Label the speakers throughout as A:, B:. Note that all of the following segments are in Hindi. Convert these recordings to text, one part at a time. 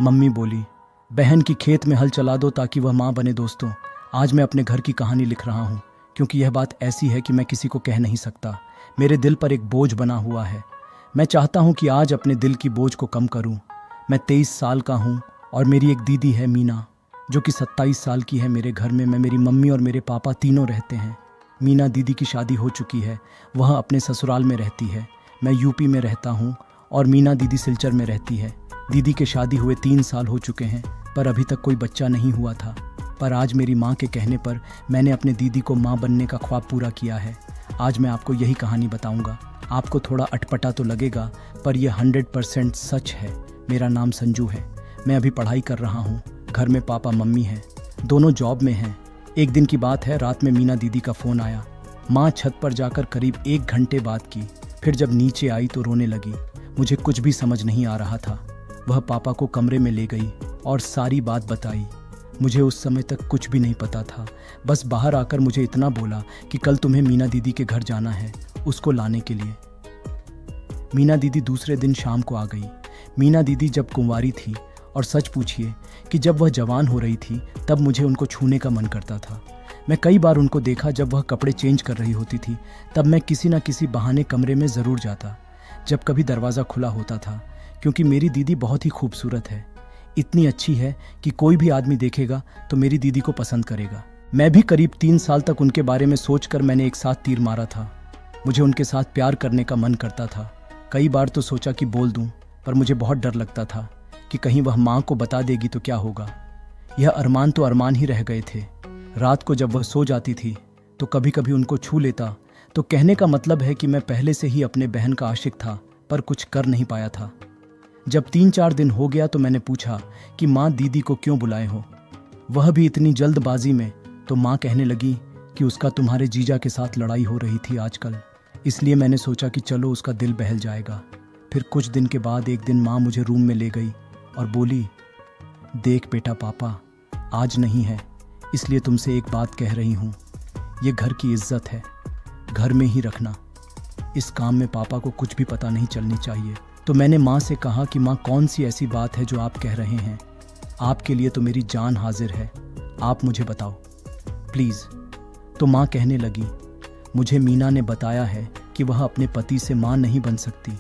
A: मम्मी बोली, बहन की खेत में हल चला दो ताकि वह माँ बने। दोस्तों, आज मैं अपने घर की कहानी लिख रहा हूँ क्योंकि यह बात ऐसी है कि मैं किसी को कह नहीं सकता। मेरे दिल पर एक बोझ बना हुआ है। मैं चाहता हूँ कि आज अपने दिल की बोझ को कम करूँ। मैं 23 साल का हूँ और मेरी एक दीदी है मीना, जो कि 27 साल की है। मेरे घर में मैं, मेरी मम्मी और मेरे पापा तीनों रहते हैं। मीना दीदी की शादी हो चुकी है, वह अपने ससुराल में रहती है। मैं यूपी में रहता हूँ और मीना दीदी सिलचर में रहती है। दीदी के शादी हुए 3 साल हो चुके हैं, पर अभी तक कोई बच्चा नहीं हुआ था। पर आज मेरी माँ के कहने पर मैंने अपने दीदी को माँ बनने का ख्वाब पूरा किया है। आज मैं आपको यही कहानी बताऊंगा। आपको थोड़ा अटपटा तो लगेगा, पर यह 100% सच है। मेरा नाम संजू है। मैं अभी पढ़ाई कर रहा हूँ। घर में पापा मम्मी हैं, दोनों जॉब में हैं। एक दिन की बात है, रात में मीना दीदी का फ़ोन आया। माँ छत पर जाकर करीब 1 घंटे बात की। फिर जब नीचे आई तो रोने लगी। मुझे कुछ भी समझ नहीं आ रहा था। वह पापा को कमरे में ले गई और सारी बात बताई। मुझे उस समय तक कुछ भी नहीं पता था। बस बाहर आकर मुझे इतना बोला कि कल तुम्हें मीना दीदी के घर जाना है, उसको लाने के लिए। मीना दीदी दूसरे दिन शाम को आ गई। मीना दीदी जब कुंवारी थी, और सच पूछिए कि जब वह जवान हो रही थी, तब मुझे उनको छूने का मन करता था। मैं कई बार उनको देखा जब वह कपड़े चेंज कर रही होती थी, तब मैं किसी न किसी बहाने कमरे में ज़रूर जाता। जब कभी दरवाज़ा खुला होता था, क्योंकि मेरी दीदी बहुत ही खूबसूरत है। इतनी अच्छी है कि कोई भी आदमी देखेगा तो मेरी दीदी को पसंद करेगा। मैं भी करीब 3 साल तक उनके बारे में सोचकर मैंने एक साथ तीर मारा था। मुझे उनके साथ प्यार करने का मन करता था। कई बार तो सोचा कि बोल दूं, पर मुझे बहुत डर लगता था कि कहीं वह माँ को बता देगी तो क्या होगा। यह अरमान तो अरमान ही रह गए थे। रात को जब वह सो जाती थी तो कभी कभी उनको छू लेता। तो कहने का मतलब है कि मैं पहले से ही अपने बहन का आशिक था, पर कुछ कर नहीं पाया था। जब 3-4 दिन हो गया तो मैंने पूछा कि माँ दीदी को क्यों बुलाए हो, वह भी इतनी जल्दबाजी में। तो माँ कहने लगी कि उसका तुम्हारे जीजा के साथ लड़ाई हो रही थी आजकल, इसलिए मैंने सोचा कि चलो उसका दिल बहल जाएगा। फिर कुछ दिन के बाद एक दिन माँ मुझे रूम में ले गई और बोली, देख बेटा, पापा आज नहीं है, इसलिए तुमसे एक बात कह रही हूँ। ये घर की इज्जत है, घर में ही रखना। इस काम में पापा को कुछ भी पता नहीं चलनी चाहिए। तो मैंने माँ से कहा कि माँ, कौन सी ऐसी बात है जो आप कह रहे हैं? आपके लिए तो मेरी जान हाजिर है, आप मुझे बताओ प्लीज़। तो माँ कहने लगी, मुझे मीना ने बताया है कि वह अपने पति से माँ नहीं बन सकती।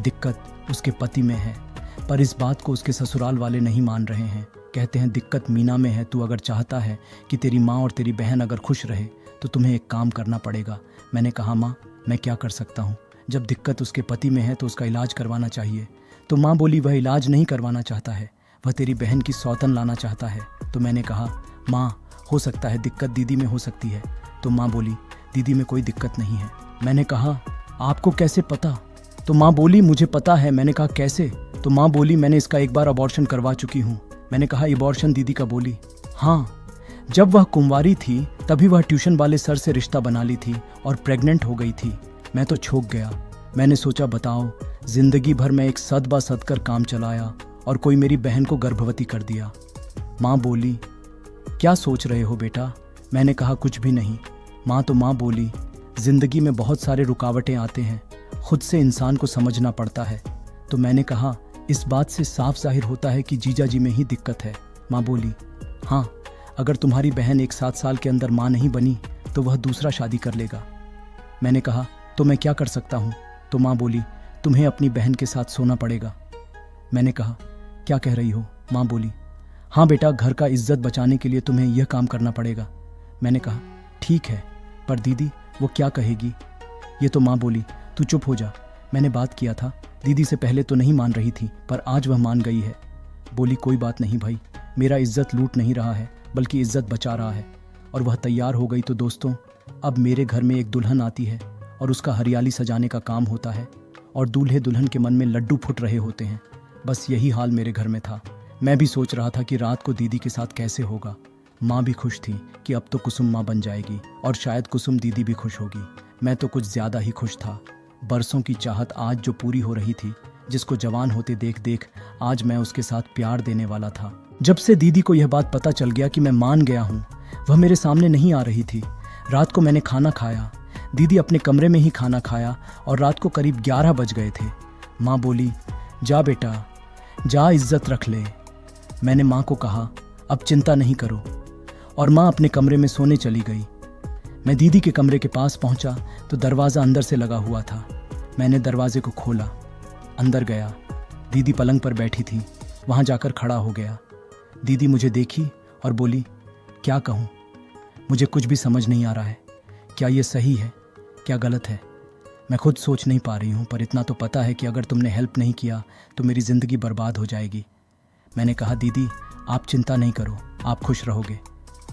A: दिक्कत उसके पति में है, पर इस बात को उसके ससुराल वाले नहीं मान रहे हैं। कहते हैं दिक्कत मीना में है। तू अगर चाहता है कि तेरी माँ और तेरी बहन अगर खुश रहे तो तुम्हें एक काम करना पड़ेगा। मैंने कहा, माँ मैं क्या कर सकता हूँ? जब दिक्कत उसके पति में है तो उसका इलाज करवाना चाहिए। तो माँ बोली, वह इलाज नहीं करवाना चाहता है, वह तेरी बहन की सौतन लाना चाहता है। तो मैंने कहा, माँ हो सकता है दिक्कत दीदी में हो सकती है। तो माँ बोली, दीदी में कोई दिक्कत नहीं है। मैंने कहा, आपको कैसे पता? तो माँ बोली, मुझे पता है। मैंने कहा, कैसे? तो माँ बोली, मैंने इसका एक बार अबॉर्शन करवा चुकी हूँ। मैंने कहा, अबॉर्शन? दीदी का बोली, हाँ। जब वह कुंवारी थी तभी वह ट्यूशन वाले सर से रिश्ता बना ली थी और प्रेग्नेंट हो गई थी। मैं तो चौंक गया। मैंने सोचा, बताओ, जिंदगी भर मैं एक सद ब सद कर काम चलाया और कोई मेरी बहन को गर्भवती कर दिया। माँ बोली, क्या सोच रहे हो बेटा? मैंने कहा, कुछ भी नहीं। माँ बोली, जिंदगी में बहुत सारे रुकावटें आते हैं, खुद से इंसान को समझना पड़ता है। तो मैंने कहा, इस बात से साफ जाहिर होता है कि जीजा जी में ही दिक्कत है। माँ बोली, हाँ, अगर तुम्हारी बहन एक 7 साल के अंदर माँ नहीं बनी तो वह दूसरा शादी कर लेगा। मैंने कहा, तो मैं क्या कर सकता हूँ? तो माँ बोली, तुम्हें अपनी बहन के साथ सोना पड़ेगा। मैंने कहा, क्या कह रही हो? माँ बोली, हाँ बेटा, घर का इज्जत बचाने के लिए तुम्हें यह काम करना पड़ेगा। मैंने कहा, ठीक है, पर दीदी वो क्या कहेगी? ये तो माँ बोली, तू चुप हो जा। मैंने बात किया था, दीदी से पहले तो नहीं मान रही थी, पर आज वह मान गई है। बोली, कोई बात नहीं भाई, मेरा इज्जत लूट नहीं रहा है बल्कि इज्जत बचा रहा है। और वह तैयार हो गई। तो दोस्तों, अब मेरे घर में एक दुल्हन आती है और उसका हरियाली सजाने का काम होता है और दूल्हे दुल्हन के मन में लड्डू फूट रहे होते हैं। बस यही हाल मेरे घर में था। मैं भी सोच रहा था कि रात को दीदी के साथ कैसे होगा। माँ भी खुश थी कि अब तो कुसुम माँ बन जाएगी और शायद कुसुम दीदी भी खुश होगी। मैं तो कुछ ज़्यादा ही खुश था। बरसों की चाहत आज जो पूरी हो रही थी, जिसको जवान होते देख देख आज मैं उसके साथ प्यार देने वाला था। जब से दीदी को यह बात पता चल गया कि मैं मान गया हूँ, वह मेरे सामने नहीं आ रही थी। रात को मैंने खाना खाया, दीदी अपने कमरे में ही खाना खाया और रात को करीब 11 बज गए थे। माँ बोली, जा बेटा जा, इज्जत रख ले। मैंने माँ को कहा, अब चिंता नहीं करो, और माँ अपने कमरे में सोने चली गई। मैं दीदी के कमरे के पास पहुंचा तो दरवाज़ा अंदर से लगा हुआ था। मैंने दरवाजे को खोला, अंदर गया। दीदी पलंग पर बैठी थी। वहां जाकर खड़ा हो गया। दीदी मुझे देखी और बोली, क्या कहूँ, मुझे कुछ भी समझ नहीं आ रहा है। क्या ये सही है, क्या गलत है? मैं खुद सोच नहीं पा रही हूँ, पर इतना तो पता है कि अगर तुमने हेल्प नहीं किया तो मेरी ज़िंदगी बर्बाद हो जाएगी। मैंने कहा, दीदी आप चिंता नहीं करो, आप खुश रहोगे।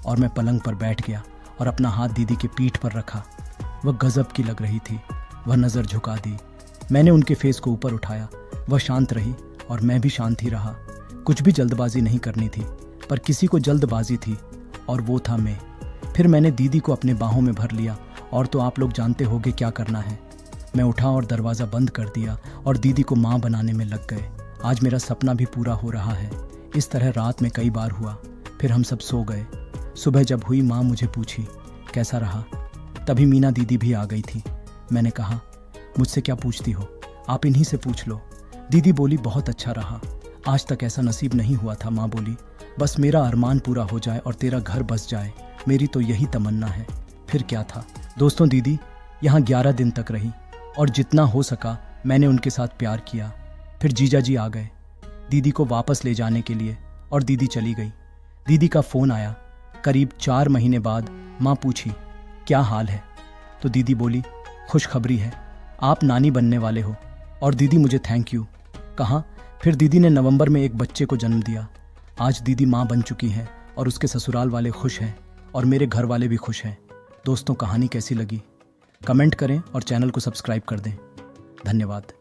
A: और मैं पलंग पर बैठ गया और अपना हाथ दीदी के पीठ पर रखा। वह गजब की लग रही थी। वह नज़र झुका दी। मैंने उनके फेस को ऊपर उठाया। वह शांत रही और मैं भी शांत ही रहा। कुछ भी जल्दबाजी नहीं करनी थी, पर किसी को जल्दबाजी थी, और वो था मैं। फिर मैंने दीदी को अपने बाहों में भर लिया, और तो आप लोग जानते होंगे क्या करना है। मैं उठा और दरवाज़ा बंद कर दिया और दीदी को माँ बनाने में लग गए। आज मेरा सपना भी पूरा हो रहा है। इस तरह रात में कई बार हुआ। फिर हम सब सो गए। सुबह जब हुई, माँ मुझे पूछी, कैसा रहा? तभी मीना दीदी भी आ गई थी। मैंने कहा, मुझसे क्या पूछती हो, आप इन्हीं से पूछ लो। दीदी बोली, बहुत अच्छा रहा, आज तक ऐसा नसीब नहीं हुआ था। माँ बोली, बस मेरा अरमान पूरा हो जाए और तेरा घर बस जाए, मेरी तो यही तमन्ना है। फिर क्या था दोस्तों, दीदी यहाँ 11 दिन तक रही और जितना हो सका मैंने उनके साथ प्यार किया। फिर जीजा जी आ गए दीदी को वापस ले जाने के लिए, और दीदी चली गई। दीदी का फ़ोन आया करीब 4 महीने बाद। माँ पूछी, क्या हाल है? तो दीदी बोली, खुशखबरी है, आप नानी बनने वाले हो। और दीदी मुझे थैंक यू कहा। फिर दीदी ने नवंबर में एक बच्चे को जन्म दिया। आज दीदी माँ बन चुकी है और उसके ससुराल वाले खुश हैं और मेरे घर वाले भी खुश हैं। दोस्तों, कहानी कैसी लगी कमेंट करें और चैनल को सब्सक्राइब कर दें। धन्यवाद।